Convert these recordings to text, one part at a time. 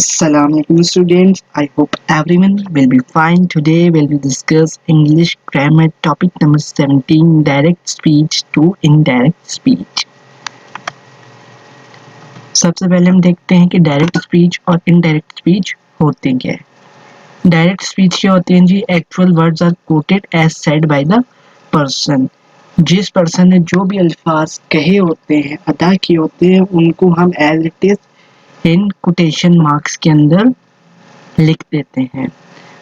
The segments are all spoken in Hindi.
Assalamualaikum students. I hope everyone will be fine. Today we'll be discuss English grammar topic number 17, direct speech to indirect speech. सबसे पहले हम देखते हैं कि डायरेक्ट स्पीच और इनडायरेक्ट स्पीच होते क्या है। डायरेक्ट स्पीच क्या होती है जी? Actual words are quoted as said by the person. जिस पर्सन ने जो भी अल्फाज कहे होते हैं, अदा किए होते हैं, उनको हम as it is in quotation marks के अंदर लिख देते हैं।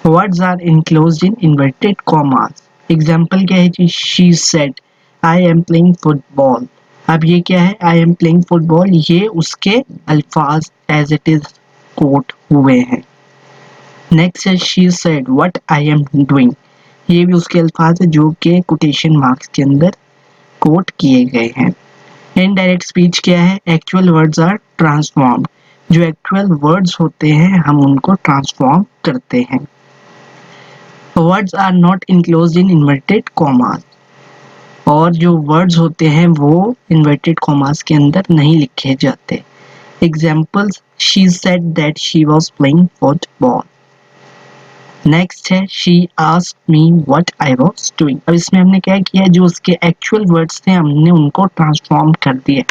Words are enclosed in inverted commas. Example क्या है जी? She said I am playing football. अब ये क्या है? आई एम प्लेइंग फुटबॉल, ये उसके अल्फाज एज इट इज कोट हुए हैं। नेक्स्ट है she said what I am doing. ये भी उसके अल्फाज है जो कि कोटेशन मार्क्स के अंदर कोट किए गए हैं। इनडायरेक्ट स्पीच क्या है? Actual words are transformed. जो एक्चुअल वर्ड्स होते हैं हम उनको ट्रांसफॉर्म करते हैं। Words are not enclosed in inverted commas. और जो वर्ड्स होते हैं वो इन्वर्टेड कॉमास के अंदर नहीं लिखे जाते। Examples, she said that she was playing football. Next है she asked me what I was doing. अब इसमें हमने क्या किया है? जो उसके एक्चुअल वर्ड्स थे हमने उनको ट्रांसफॉर्म कर दिया।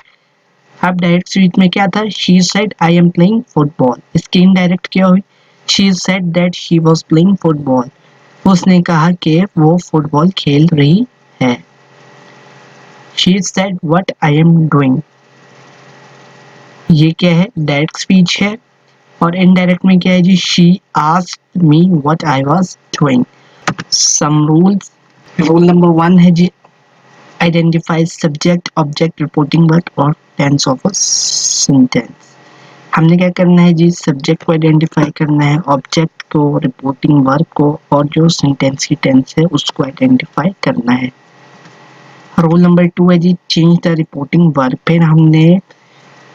अब डायरेक्ट स्पीच में क्या था? She said I am playing football. इसकी इनडायरेक्ट क्या हुई? She said that she was playing football. उसने कहा कि वो फुटबॉल खेल रही है। She said what I am doing. ये क्या है? डायरेक्ट स्पीच है। और इनडायरेक्ट में क्या है जी? She asked me what I was doing. Some rules. Rule number 1 है जी, identify subject object reporting verb और टेंस ऑफ अ सेंटेंस। हमने क्या करना है जी? सब्जेक्ट को आइडेंटिफाई करना है, ऑब्जेक्ट को, रिपोर्टिंग वर्ब को, और जो सेंटेंस की टेंस है उसको आइडेंटिफाई करना है। रूल नंबर 2 है जी, चेंज द रिपोर्टिंग वर्ब। फिर हमने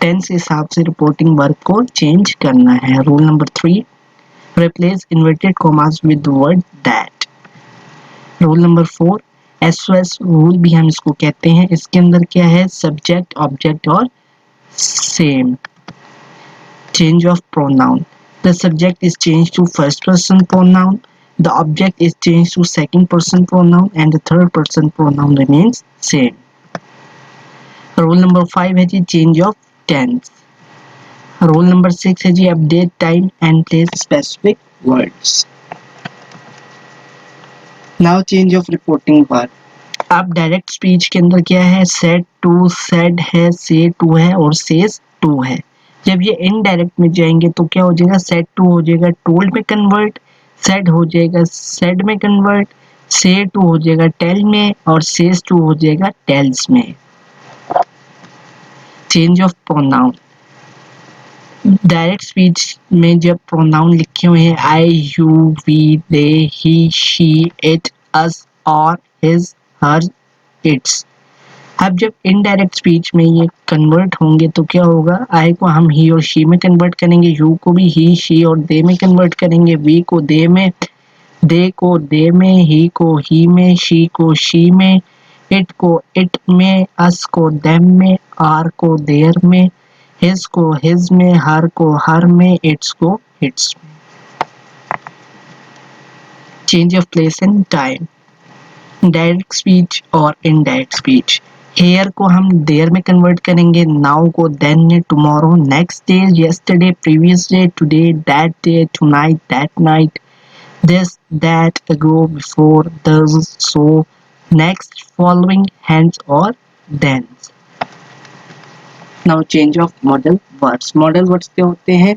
टेंस के हिसाब से रिपोर्टिंग वर्ब को चेंज करना है। Rule number 3, replace inverted commas with the word that. Rule number 4, SOS rule भी हम इसको कहते हैं। इसके अंदर क्या है? सब्जेक्ट, ऑब्जेक्ट और same. Change of pronoun. The subject is changed to first person pronoun, the object is changed to second person pronoun, and the third person pronoun remains same. Rule number 5 है जी, change of tense. Rule number 6 है जी, update time and place specific words. Now change of reporting verb. अब डायरेक्ट स्पीच के अंदर क्या है? सेड टू, सेड है, से टू है और सेज टू है। जब ये इनडायरेक्ट में जाएंगे तो क्या हो जाएगा? सेड टू हो जाएगा टोल्ड में कन्वर्ट, सेड हो जाएगा सेड में कन्वर्ट, से टू हो जाएगा टेल में, और सेज टू हो जाएगा टेल्स में। Change of pronoun. Direct speech में जब प्रोनाउन लिखे हुए हैं I, you, we, they, he, she, it, us और हिज, हर, इट्स, अब जब इनडायरेक्ट स्पीच में ये कन्वर्ट होंगे तो क्या होगा? आई को हम ही और शी में कन्वर्ट करेंगे, यू को भी ही, शी और दे में कन्वर्ट करेंगे, वी को दे में, दे को दे में, ही को ही में, शी को शी में, इट को इट में, अस को देम में, आर को देयर में, हिज को हिज में, हर को हर में, इट्स को इट्स में। Change of place and time. Direct speech और इनडायरेक्ट स्पीच। हेयर को हम देयर में कन्वर्ट करेंगे, नाउ को देन में, tomorrow next day, yesterday previous day, today that day, tonight that night, this that, ago before, thus so, next, following, hence और then. Now change of modal words. Modal words क्या होते हैं?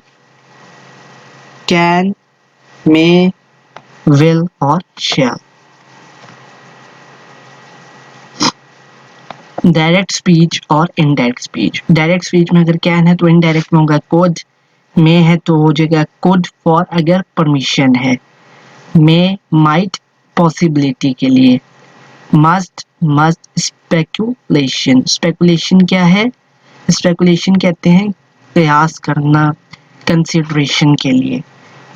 कैन, मे, विल और शैल। डायरेक्ट स्पीच और इनडायरेक्ट स्पीच। डायरेक्ट स्पीच में अगर कैन है तो इनडायरेक्ट में होगा कुड, मे है तो हो जाएगा कुड फॉर अगर परमिशन है, मे माइट पॉसिबिलिटी के लिए, मस्ट मस्ट स्पेकुलेशन। स्पेकुलेशन क्या है? स्पेकुलेशन कहते हैं प्रयास करना, कंसिडरेशन के लिए।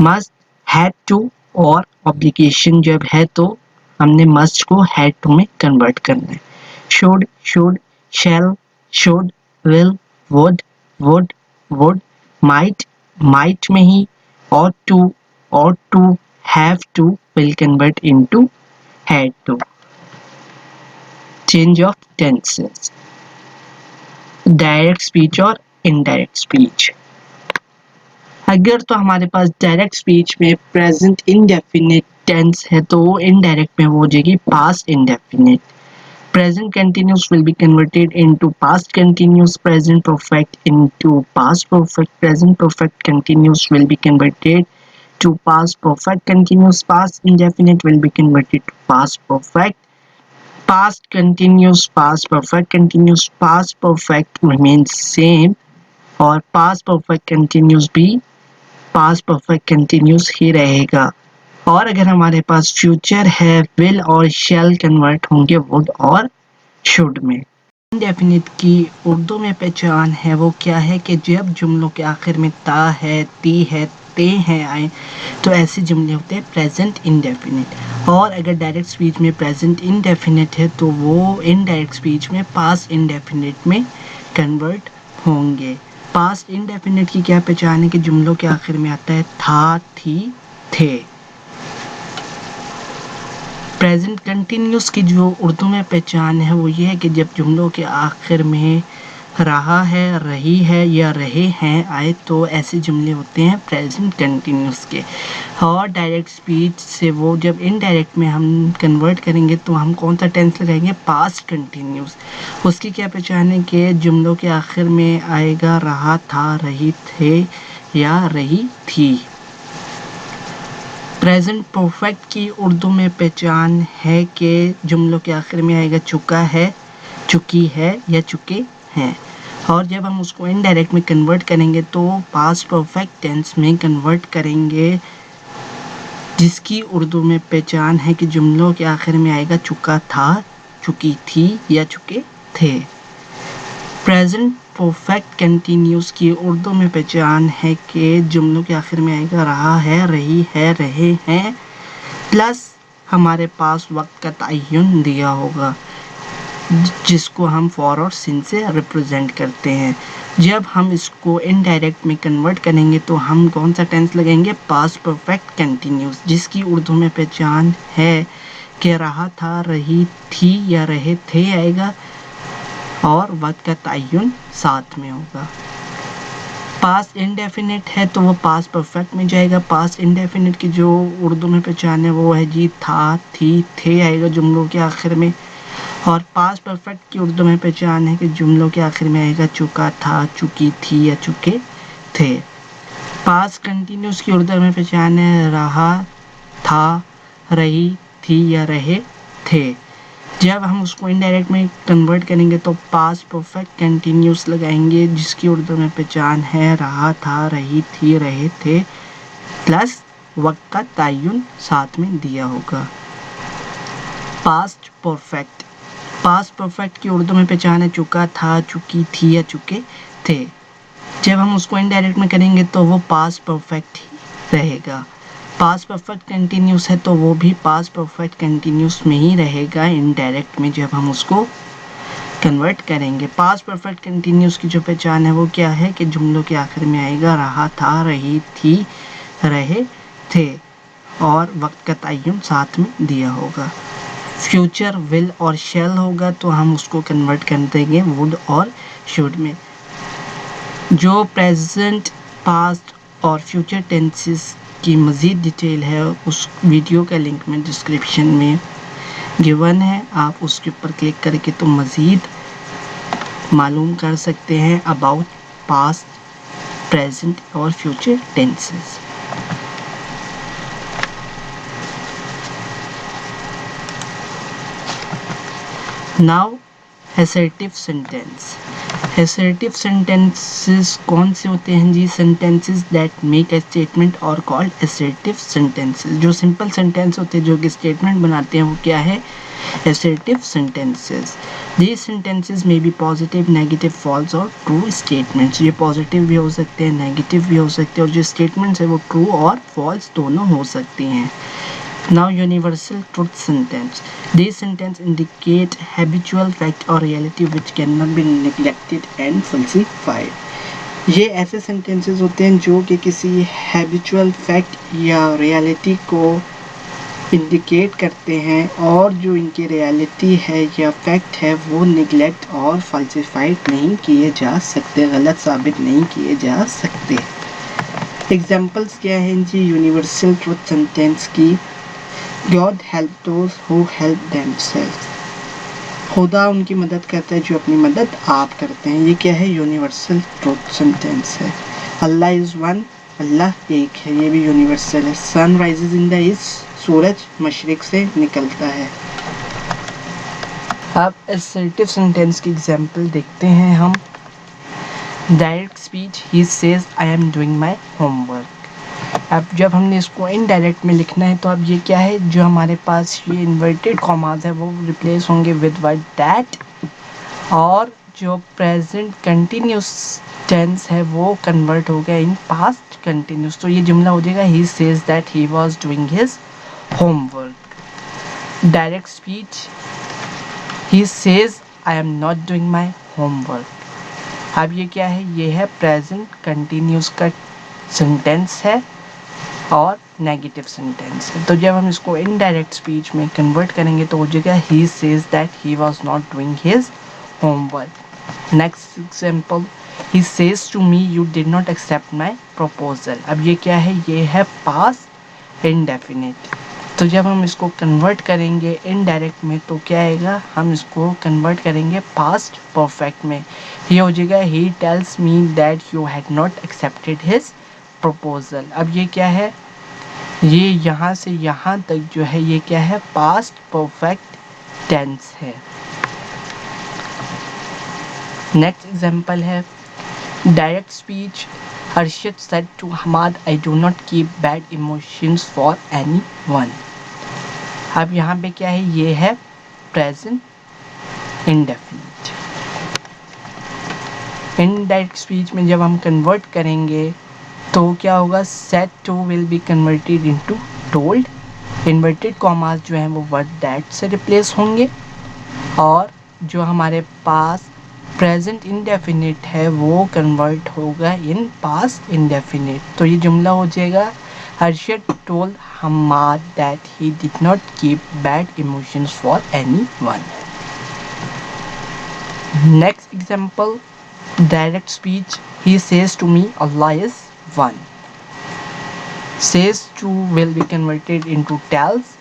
मस्ट, हैड टू और ऑब्लिगेशन जब है तो हमने मस्ट को हैड टू में कन्वर्ट करना है। Should, shall, should, will, would, might में ही ought to, have to will convert into had to. Change of tenses. Direct speech और इनडायरेक्ट स्पीच। अगर तो हमारे पास डायरेक्ट स्पीच में प्रेजेंट इंडेफिनिट टेंस है तो वो इनडायरेक्ट में हो जाएगी past indefinite. Present continuous will be converted into past continuous, present perfect into past perfect, present perfect continuous will be converted to past perfect continuous, past indefinite will be converted to past perfect, past continuous, past perfect continuous, past perfect remains same और past perfect continuous भी past perfect continuous ही रहेगा। और अगर हमारे पास फ्यूचर है विल और शैल कन्वर्ट होंगे वुड और शुड में। इनडेफिनिट की उर्दू में पहचान है वो क्या है कि जब जुमलों के आखिर में ता है, ती है, ते हैं आए तो ऐसे जुमले होते हैं प्रेजेंट इंडेफिनिट। और अगर डायरेक्ट स्पीच में प्रेजेंट इंडेफिनिट है तो वो इनडायरेक्ट स्पीच में पास्ट इंडेफिनिट में कन्वर्ट होंगे। पास्ट इंडेफिनिट की क्या पहचान है कि जुमलों के आखिर में आता है था, थी, थे। प्रेजेंट कंटिन्यूस की जो उर्दू में पहचान है वो ये है कि जब जुमलों के आखिर में रहा है, रही है या रहे हैं आए तो ऐसे जुमले होते हैं प्रेजेंट कंटिन्यूस के। और डायरेक्ट स्पीच से वो जब इनडायरेक्ट में हम कन्वर्ट करेंगे तो हम कौन सा टेंस लगाएंगे, पास्ट कंटिन्यूस। उसकी क्या पहचान है कि जुमलों के आखिर में आएगा रहा था, रही थे या रही थी। प्रेजेंट परफेक्ट की उर्दू में पहचान है कि जुमलों के आखिर में आएगा चुका है, चुकी है या चुके हैं। और जब हम उसको इनडायरेक्ट में कन्वर्ट करेंगे तो पास्ट परफेक्ट टेंस में कन्वर्ट करेंगे जिसकी उर्दू में पहचान है कि जुमलों के आखिर में आएगा चुका था, चुकी थी या चुके थे। प्रेजेंट परफेक्ट कंटिन्यूस की उर्दू में पहचान है कि जुमलों के आखिर में आएगा रहा है, रही है, रहे हैं प्लस हमारे पास वक्त का तयन दिया होगा जिसको हम फॉर और सिन से रिप्रेजेंट करते हैं। जब हम इसको इनडायरेक्ट में कन्वर्ट करेंगे तो हम कौन सा टेंस लगाएंगे, पास्ट परफेक्ट कंटिन्यूस, जिसकी उर्दू में पहचान है कि रहा था, रही थी या रहे थे आएगा और वक्त का तयन साथ में होगा। पास्ट इंडेफिनिट है तो वो पास्ट परफेक्ट में जाएगा। पास्ट इंडेफिनिट की जो उर्दू में पहचान है वो है जी था, थी, थे आएगा जुमलों के आखिर में। और पास्ट परफेक्ट की उर्दू में पहचान है कि जुमलों के आखिर में आएगा चुका था, चुकी थी या चुके थे। पास्ट कंटिन्यूस की उर्दू में पहचान है रहा था, रही थी या रहे थे। जब हम उसको इनडायरेक्ट में कन्वर्ट करेंगे तो पास्ट परफेक्ट कंटिन्यूस लगाएंगे जिसकी उर्दू में पहचान है रहा था, रही थी, रहे थे प्लस वक्त का तयन साथ में दिया होगा। पास्ट परफेक्ट, पास्ट परफेक्ट की उर्दू में पहचान है चुका था, चुकी थी या चुके थे। जब हम उसको इनडायरेक्ट में करेंगे तो वो पास्ट परफेक्ट ही रहेगा। पास्ट परफेक्ट कंटिन्यूस है तो वो भी पास्ट परफेक्ट कंटिन्यूस में ही रहेगा इनडायरेक्ट में जब हम उसको कन्वर्ट करेंगे। पास्ट परफेक्ट कंटिन्यूस की जो पहचान है वो क्या है कि जुमलों के आखिर में आएगा रहा था, रही थी, रहे थे और वक्त का तयन साथ में दिया होगा। फ्यूचर विल और शैल होगा तो हम उसको कन्वर्ट कर देंगे वुड और शुड में। जो प्रेजेंट, पास्ट और फ्यूचर टेंसेस की मज़ीद डिटेल है उस वीडियो का लिंक में डिस्क्रिप्शन में गिवन है, आप उसके ऊपर क्लिक करके तो मज़ीद मालूम कर सकते हैं अबाउट पास्ट, प्रेजेंट और future tenses. Now assertive sentence. Assertive sentences कौन से होते हैं जी, sentences that make a statement और कॉल्ड असर्टिव सेंटेंसेस। जो सिंपल सेंटेंस होते हैं जो कि स्टेटमेंट बनाते हैं वो क्या है, assertive sentences. These sentences may be positive, negative, false और true statements. ये positive भी हो सकते हैं, negative भी हो सकते हैं और जो statements है वो true और false दोनों हो सकती हैं। Now, universal truth sentence. These sentences indicate habitual fact or reality which cannot be neglected and falsified. ये ऐसे sentences होते हैं जो कि किसी habitual fact या reality को इंडिकेट करते हैं और जो इनकी रियलिटी है या फैक्ट है वो निगलेक्ट और फॉल्सिफाइड नहीं किए जा सकते, गलत साबित नहीं किए जा सकते। एग्जाम्पल्स क्या हैं जी यूनिवर्सल ट्रुथ सेंटेंस की? God help those who help themselves. खुदा उनकी मदद करता है जो अपनी मदद आप करते हैं। ये क्या है? यूनिवर्सल ट्रुथ सेंटेंस है। अल्लाह इज़ वन, अल्लाह एक है, ये भी यूनिवर्सल है। Sun rises in the east, सूरज मशरिक से निकलता है। अब असर्टिव सेंटेंस की एग्जांपल देखते हैं हम। Direct speech, he says I am doing my homework. अब जब हमने इसको इनडायरेक्ट में लिखना है तो अब ये क्या है, जो हमारे पास ये इन्वर्टेड कॉमास है वो रिप्लेस होंगे विद वर्ड दैट, और जो प्रेजेंट कंटिन्यूस टेंस है वो कन्वर्ट हो गया इन पास्ट कंटिन्यूस। तो ये जुमला हो जाएगा he says that he was doing his homework. Direct speech, he says I am not doing my homework. अब ये क्या है, ये है प्रेजेंट कंटिन्यूस का सेंटेंस है और नेगेटिव सेंटेंस है। तो जब हम इसको इनडायरेक्ट स्पीच में कन्वर्ट करेंगे तो हो जाएगा he says that he was not doing his homework. Next example, he says to me you did not accept my proposal. अब ये क्या है, ये है पास्ट इंडेफिनिट। तो जब हम इसको कन्वर्ट करेंगे इनडायरेक्ट में तो क्या आएगा, हम इसको कन्वर्ट करेंगे पास्ट परफेक्ट में। ये हो जाएगा he tells me that you had not accepted his proposal. अब ये क्या है, ये यहाँ से यहाँ तक जो है ये क्या है, पास्ट परफेक्ट टेंस है। नेक्स्ट एग्जांपल है direct speech, Harshit said to Hamad I do not keep bad emotions for anyone. अब यहाँ पे क्या है, ये है प्रेजेंट इंडेफिनिट। इनडायरेक्ट स्पीच में जब हम कन्वर्ट करेंगे तो क्या होगा, said to will be converted into told. Inverted commas जो हैं वो वर्ड दैट से रिप्लेस होंगे और जो हमारे पास प्रेजेंट इंडेफिनिट है वो कन्वर्ट होगा इन पास्ट इंडेफिनिट। तो ये जुमला हो जाएगा Harshad told Hamad that he did not keep bad emotions for anyone. Next example, direct speech, he says to me Allah is one. Says to will be converted into tells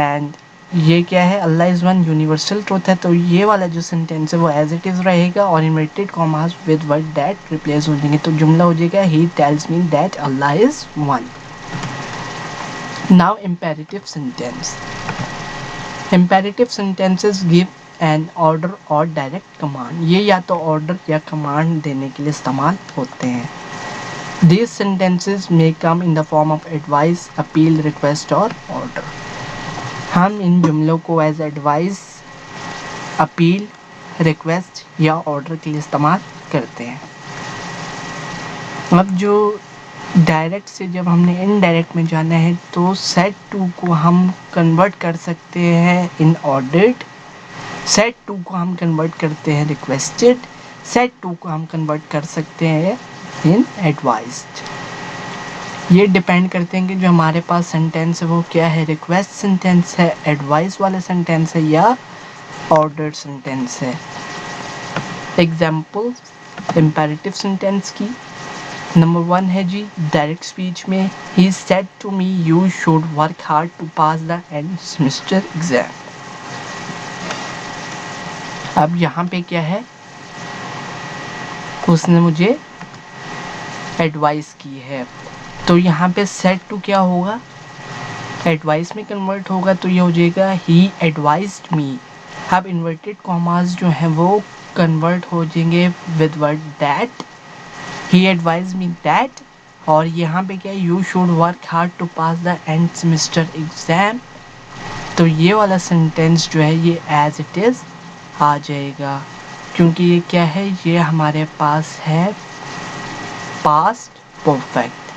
and ये क्या है, अल्लाह इज़ वन यूनिवर्सल ट्रूथ है। तो ये वाला जो सेंटेंस है वो एज इट इज़ रहेगा और inverted commas with word that replace हो जाएंगे। तो जुमला हो जाएगा he tells me that Allah is one. Now imperative sentence. Imperative sentences give an order और डायरेक्ट कमांड। ये या तो ऑर्डर या कमांड देने के लिए इस्तेमाल होते हैं। These sentences may come in the form of advice, appeal, request और order. हम इन जुमलों को एज एडवाइस, अपील, रिक्वेस्ट या ऑर्डर के लिए इस्तेमाल करते हैं। अब जो डायरेक्ट से जब हमने इनडायरेक्ट में जाना है तो सेड टू को हम कन्वर्ट कर सकते हैं इन ऑर्डर्ड, सेड टू को हम कन्वर्ट करते हैं रिक्वेस्टेड, सेड टू को हम कन्वर्ट कर सकते हैं इन एडवाइस्ड। ये डिपेंड करते हैं कि जो हमारे पास सेंटेंस है वो क्या है, रिक्वेस्ट सेंटेंस है, एडवाइस वाला सेंटेंस है या ऑर्डर्ड सेंटेंस है। एग्जाम्पल इम्पेरेटिव सेंटेंस की, नंबर 1 है जी डायरेक्ट स्पीच में, he said to me you should work hard to pass the end semester exam. अब यहाँ पे क्या है, उसने मुझे एडवाइस की है। तो यहाँ पे सेड टू क्या होगा, एडवाइस में कन्वर्ट होगा। तो ये हो जाएगा ही एडवाइज्ड मी। अब इन्वर्टेड कॉमास जो हैं वो कन्वर्ट हो जाएंगे with word that, he advise me that. और यहाँ पे क्या है, you should work hard to pass the end semester exam. तो ये वाला सेंटेंस जो है ये एज इट इज़ आ जाएगा क्योंकि ये क्या है, ये हमारे पास है past perfect.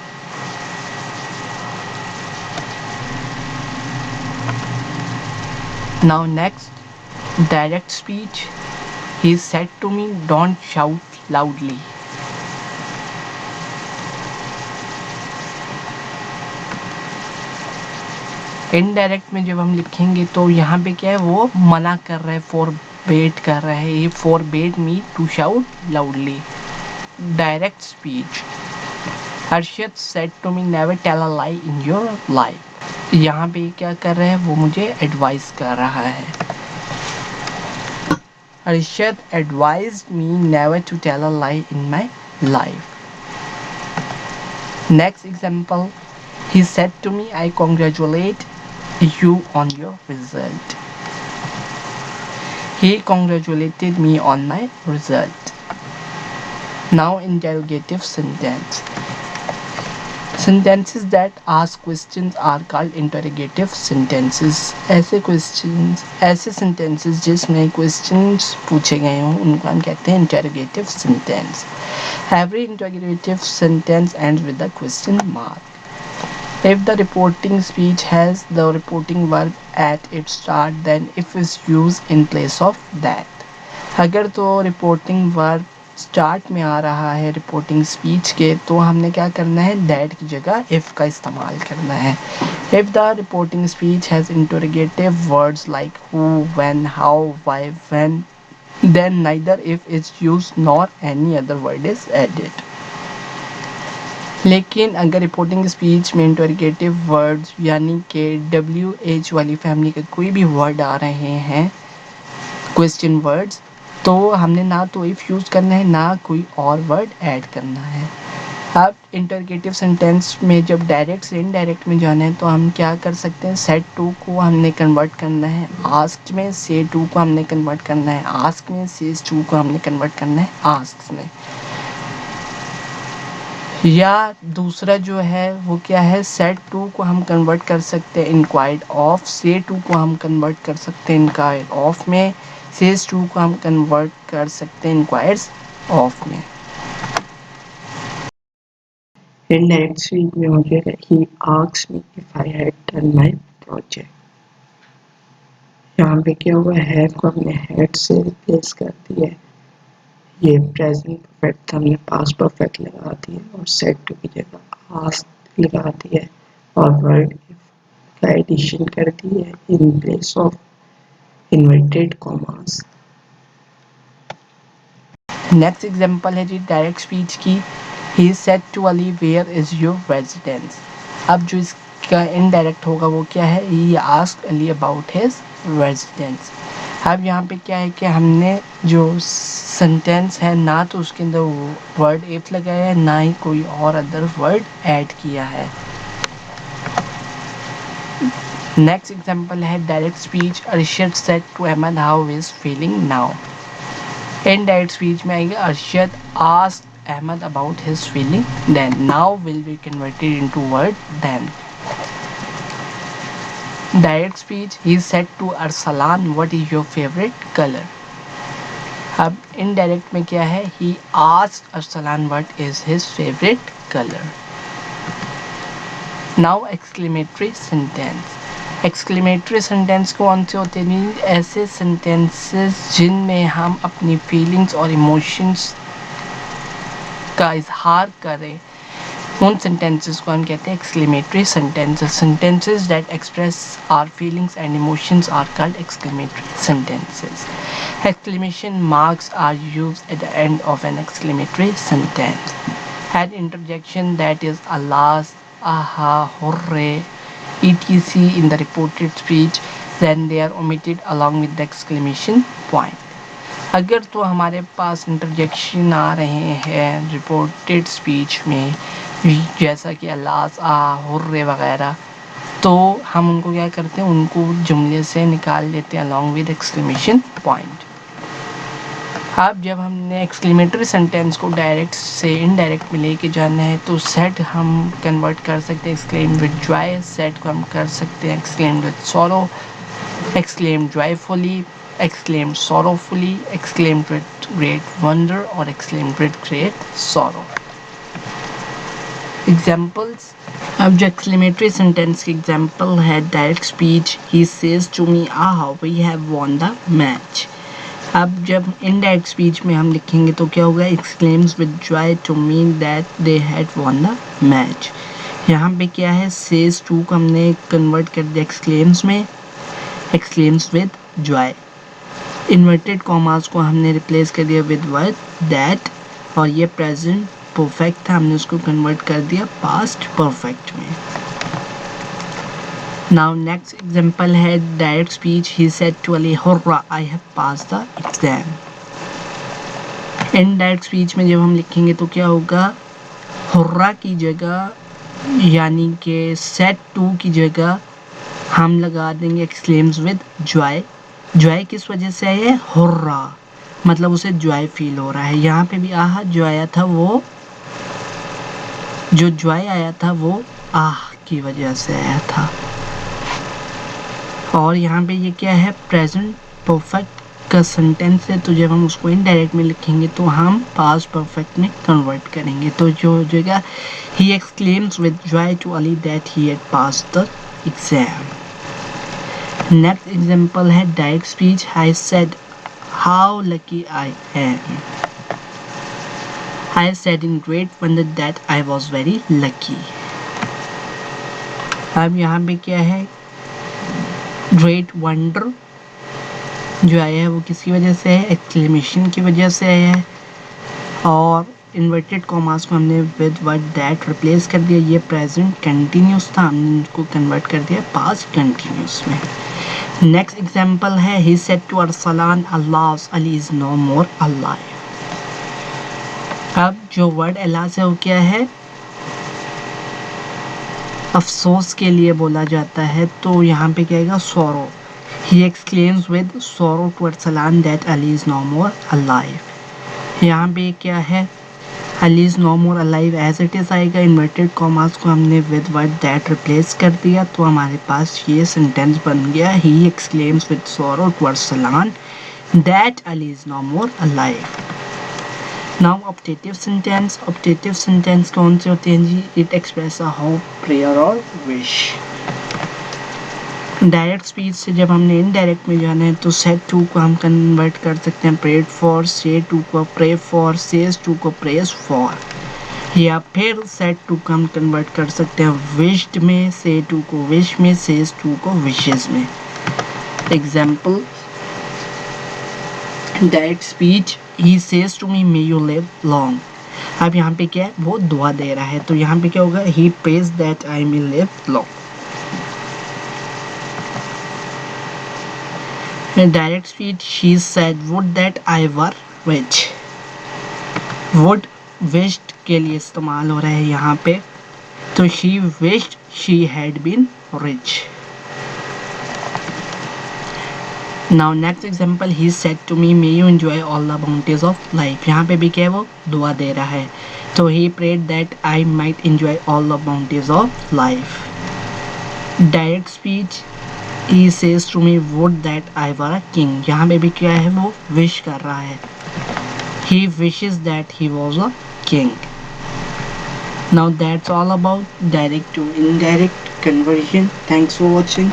Now next, direct speech. He said to me, don't shout loudly. Indirect में जब हम लिखेंगे तो यहाँ पे क्या है, वो मना कर रहा है, फॉरबेड कर रहा है, he forbade me to shout loudly. Direct speech. Harshit said to me, never tell a lie in your life. यहाँ पे क्या कर रहा है, वो मुझे एडवाइस कर रहा है. Harshit advised me never to tell a lie in my life. Next example, he said to me, I congratulate you on your result. He congratulated me on my result. Now interrogative sentence. Sentences that ask questions are called interrogative sentences. ऐसे sentences जिसमें questions पूछे गए हों उनको हम कहते हैं interrogative sentence. Every interrogative sentence ends with a question mark. If the reporting speech has the reporting verb at its start, then if is used in place of that. अगर तो रिपोर्टिंग वर्ब स्टार्ट में आ रहा है रिपोर्टिंग स्पीच के, तो हमने क्या करना है, दैट की जगह इफ़ का इस्तेमाल करना है. If the reporting speech has interrogative words like who, when, how, why, when, then neither if is used nor any other word is added. लेकिन अगर रिपोर्टिंग स्पीच में इंटरोगेटिव वर्ड्स यानी कि WH वाली फैमिली के कोई भी वर्ड आ रहे हैं, क्वेश्चन वर्ड्स, तो हमने ना तो इफ यूज़ करना है ना कोई और वर्ड ऐड करना है. अब इंटरोगेटिव सेंटेंस में जब डायरेक्ट से इनडायरेक्ट में जाना है तो हम क्या कर सकते हैं, सेड टू को हमने कन्वर्ट करना है आस्क्ड में, से टू को हमने कन्वर्ट करना है आस्क में, सेज टू को हमने कन्वर्ट करना है आस्क में. या दूसरा जो है वो क्या है, सेड टू को हम कन्वर्ट कर सकते हैं इंक्वायर्ड ऑफ, से टू को हम कन्वर्ट कर सकते हैं इंक्वायर्ड ऑफ में, सेज टू को हम कन्वर्ट कर सकते हैं इंक्वायर्स ऑफ में. इनडायरेक्ट स्पीच में हो जाएगा, he asked me if I had done my project. यहाँ पे क्या हुआ, हैव को हमने हैड से रिप्लेस कर दिया है. ये प्रेजेंट परफेक्ट था, हमने पास्ट परफेक्ट लगा दिया और सेड टू की जगह आस्क लगा दिया है और वर्ड का एडिशन कर दिया है in place of inverted commas. Next example है जी डायरेक्ट स्पीच की. He said to Ali where is your residence. अब जो इसका इनडायरेक्ट होगा वो क्या है, he asked Ali about his residence. अब यहाँ पे क्या है कि हमने जो सेंटेंस है ना तो उसके अंदर वर्ड इफ लगाया है ना ही कोई और अदर वर्ड ऐड किया है. नेक्स्ट एग्जांपल है direct speech. Arshad said to Ahmad how is feeling now. Indirect speech में आएगा Arshad asked Ahmad about his feeling then. Now will be converted into word then. Direct speech, he said to Arsalan what is your favorite color. अब इनडायरेक्ट में क्या है, he asked Arsalan what is his favorite color. Now exclamatory sentence. Exclamatory sentence कौन से होते हैं, ऐसे सेंटेंसेस जिनमें हम अपनी फीलिंग्स और इमोशंस का इजहार करें, उन सेंटेंसेस को हम कहते हैं exclamatory sentences. Sentences that express our feelings and emotions are called exclamatory sentences. Exclamation marks are used at the end of an exclamatory sentence. Add interjection that is alas, aha, hooray, etc. in the reported speech, then they are omitted along with the exclamation point. अगर तो हमारे पास इंटरजेक्शन आ रहे हैं रिपोर्टेड स्पीच में, जैसा कि अल्लाह हुर्रे वगैरह, तो हम उनको क्या करते हैं, उनको जुमले से निकाल लेते हैं अलॉन्ग विद एक्सक्लेमेशन पॉइंट. अब जब हमने एक्सक्लेमेटरी सेंटेंस को डायरेक्ट से इनडायरेक्ट में लेके जाना है तो सेड हम कन्वर्ट कर सकते हैं एक्सक्लेम विद जॉय, सेड को हम कर सकते हैं exclaim with sorrow, exclaim joyfully, exclaimed sorrowfully, exclaimed with great wonder, or exclaimed with great sorrow. Examples: अब जो एक्सक्लेमेटरी सेंटेंस की एग्जांपल है direct speech, he says to me aha we have won the match. अब जब इनडायरेक्ट स्पीच में हम लिखेंगे तो क्या होगा, exclaims with joy to mean that they had won the match. यहाँ पे क्या है, सेज टू को हमने कन्वर्ट कर दिया एक्सक्लेम्स में, exclaims with Joy. Inverted commas को हमने रिप्लेस कर दिया विद वर्ड दैट, और ये प्रेजेंट परफेक्ट था, हमने उसको कन्वर्ट कर दिया पास्ट परफेक्ट में। नाउ नेक्स्ट एग्जांपल है direct speech, he said to Ali hurrah I have passed the exam. Indirect speech में जब हम लिखेंगे तो क्या होगा, हुर्रा की जगह यानी कि सेड टू की जगह हम लगा देंगे एक्सक्लेम्स विद जॉय। जॉय किस वजह से है, हुर्रा मतलब उसे जॉय फील हो रहा है। यहाँ पे भी आहा जो आया था वो, जो जॉय आया था वो आह की वजह से आया था। और यहाँ पे ये क्या है, प्रेजेंट परफेक्ट का सेंटेंस है, तो जब हम उसको इनडायरेक्ट में लिखेंगे तो हम पास्ट परफेक्ट में कन्वर्ट करेंगे। तो जो हो जाएगा, he exclaims with joy to Ali that he had passed the exam. Next example है direct speech, I said how lucky I am. I said in great wonder that I was very lucky. अब यहाँ पे क्या है, ग्रेट वंडर जो आया है वो किसकी वजह से है, एक्सक्लेमेशन की वजह से आया है। और इन्वर्टेड कॉमास को हमने विद वर्ड दैट रिप्लेस कर दिया, ये प्रेजेंट कंटिन्यूस था, हमने इसको कन्वर्ट कर दिया पास्ट कंटिन्यूस में। नेक्स्ट एग्जांपल है, he said to Arsalan Allah Ali is no more alive. अब जो वर्ड अल्लाह से वो क्या है, अफसोस के लिए बोला जाता है, तो यहाँ पे क्या आएगा, sorrow. He exclaims with sorrow to Arsalan that Ali is no more alive. यहाँ पे क्या है, Ali is no more alive as it is आएगा, इन्वर्टेड कॉमास को हमने विद वर्ड दैट रिप्लेस कर दिया, तो हमारे पास ये सेंटेंस बन गया, he exclaims with sorrow to Arsalan that Ali is no more alive. Now optative sentence, optative sentence कौन से होते हैं जी, it express a hope, prayer और विश। डायरेक्ट स्पीच से जब हमने इनडायरेक्ट में जाना है तो सेड टू को हम कन्वर्ट कर सकते हैं प्रेड फॉर, से टू को प्रे फॉर, सेज टू को प्रेज फॉर, या फिर सेड टू को हम कन्वर्ट कर सकते हैं विश्ड में, से टू को विश में, सेज टू को विशेस में। Example direct speech, he says to me may you live long. अब यहाँ पे क्या है, वो दुआ दे रहा है, तो यहाँ पे क्या होगा, he prays that I may live long. Direct speech, she said would that I were rich. Would wished के लिए इस्तेमाल हो रहा है यहाँ पे, तो she wished she had been rich. Now next example, he said to me may you enjoy all the bounties of life. यहाँ पे भी क्या है, वो दुआ दे रहा है, तो he prayed that I might enjoy all the bounties of life. Direct speech, he says to me would that I were a king। यहाँ पे भी क्या है, वो विश कर रहा है, he wishes that he was a king। Now that's all about direct to indirect conversion. Thanks for watching.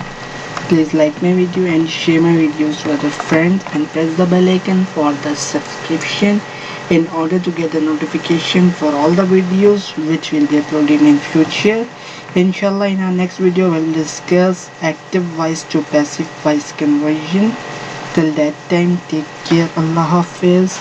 Please like my video and share my videos to other friends and press the bell icon for the subscription in order to get the notification for all the videos which will be uploaded in future. Inshallah, in our next video we'll discuss active voice to passive voice conversion. Till that time, take care. Allah Hafiz.